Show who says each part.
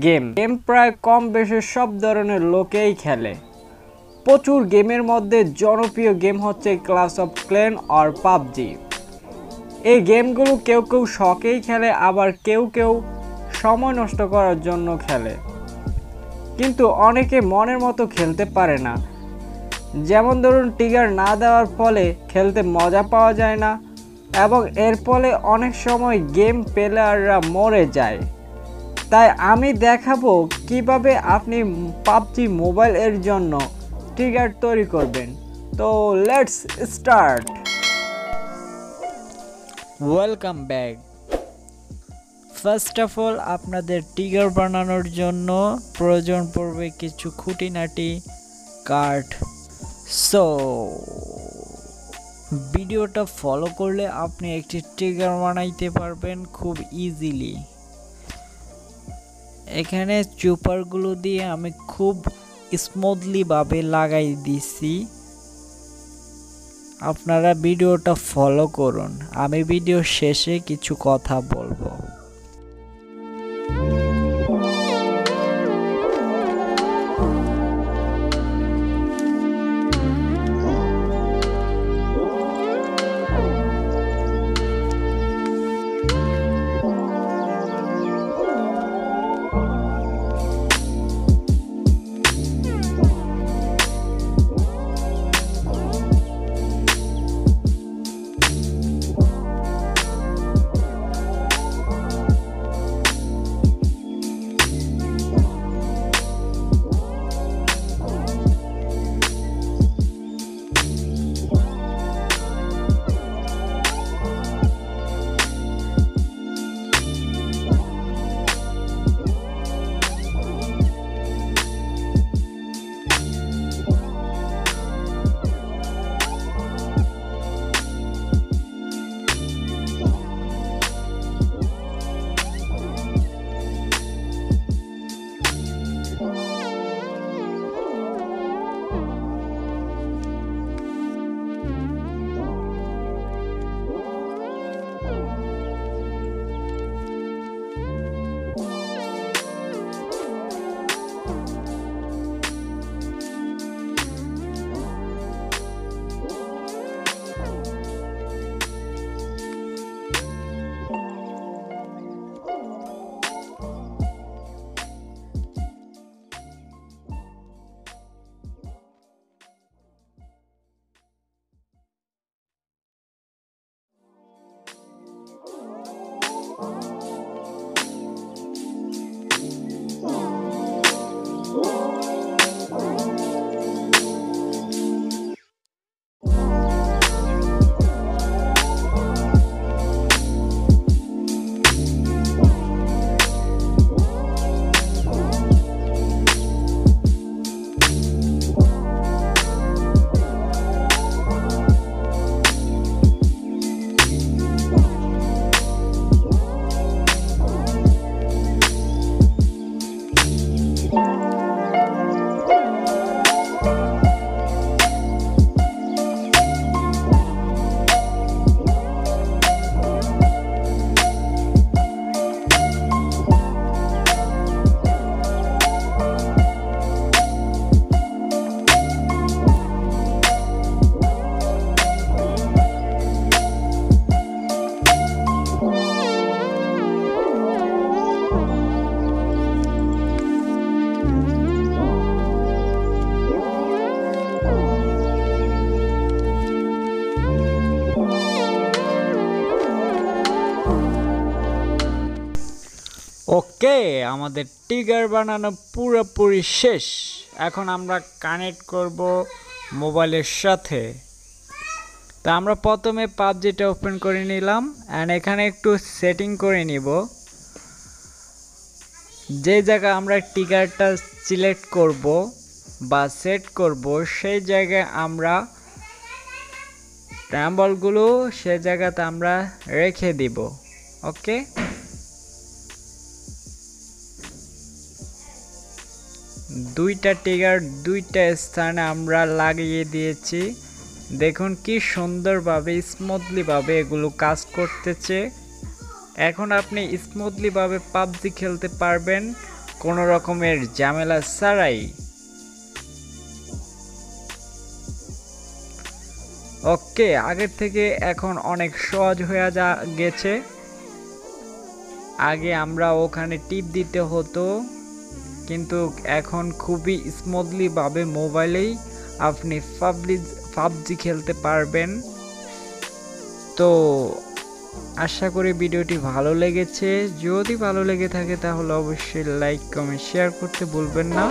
Speaker 1: Game প্রায় কম বেশি সব ধরনের লোকেই খেলে। প্রচুর গেমের মধ্যে জনপ্রিয় গেম হচ্ছে ক্লাস অফ ক্ল্যান আর পাবজি। এই গেমগুলো কেউ কেউ শখেই খেলে, আবার কেউ কেউ সময় নষ্ট করার জন্য খেলে, কিন্তু অনেকে মনের মতো খেলতে পারে না। যেমন ধরুন, ট্রিগার না দেওয়ার ফলে খেলতে মজা পাওয়া যায় না, এবং এর ফলে অনেক সময় গেম প্লেয়াররা মরে যায়। তাই আমি দেখাবো কিভাবে আপনি পাবজি মোবাইল এর জন্য ট্রিগার তৈরি করবেন। তো let's start.
Speaker 2: Welcome back. First of all আপনাদের ট্রিগার বানানোর জন্য প্রয়োজন পড়বে কিছু খুঁটিনাটি কার্ড। সো ভিডিওটা ফলো করলে আপনি একটি ট্রিগার বানাইতে পারবেন খুব ইজিলি। এখানে চুপারগুলো দিয়ে আমি খুব স্মুথলি ভাবে লাগাই দিছি। আপনারা ভিডিওটা ফলো করুন, আমি ভিডিও শেষে কিছু কথা বলবো। ওকে, আমাদের ট্রিগার বানানো পুরোপুরি শেষ। এখন আমরা কানেক্ট করব মোবাইলের সাথে। তা আমরা প্রথমে পাবজিটা ওপেন করে নিলাম, অ্যান্ড এখানে একটু সেটিং করে নিব। যে জায়গায় আমরা ট্রিগারটা সিলেক্ট করব বা সেট করব, সেই জায়গায় আমরা ট্রাম্বলগুলো সেই জায়গাতে আমরা রেখে দিব। ওকে, দুইটা ট্রিগার দুইটা স্থানে আমরা লাগিয়ে দিয়েছি। দেখুন কি সুন্দরভাবে স্মুথলি ভাবে এগুলো কাজ করতেছে। এখন আপনি স্মুথলি ভাবে পাবজি খেলতে পারবেন কোনো রকমের ঝামেলা ছাড়াই। ওকে, আগের থেকে এখন অনেক সহজ হয়ে গেছে। আগে আমরা ওখানে টিপ দিতে হতো, কিন্তু এখন খুবই স্মুথলি ভাবে মোবাইলেই আপনি পাবজি খেলতে পারবেন। তো আশা করি ভিডিওটি ভালো লেগেছে। যদি ভালো লেগে থাকে তাহলে অবশ্যই লাইক কমেন্ট শেয়ার করতে ভুলবেন না।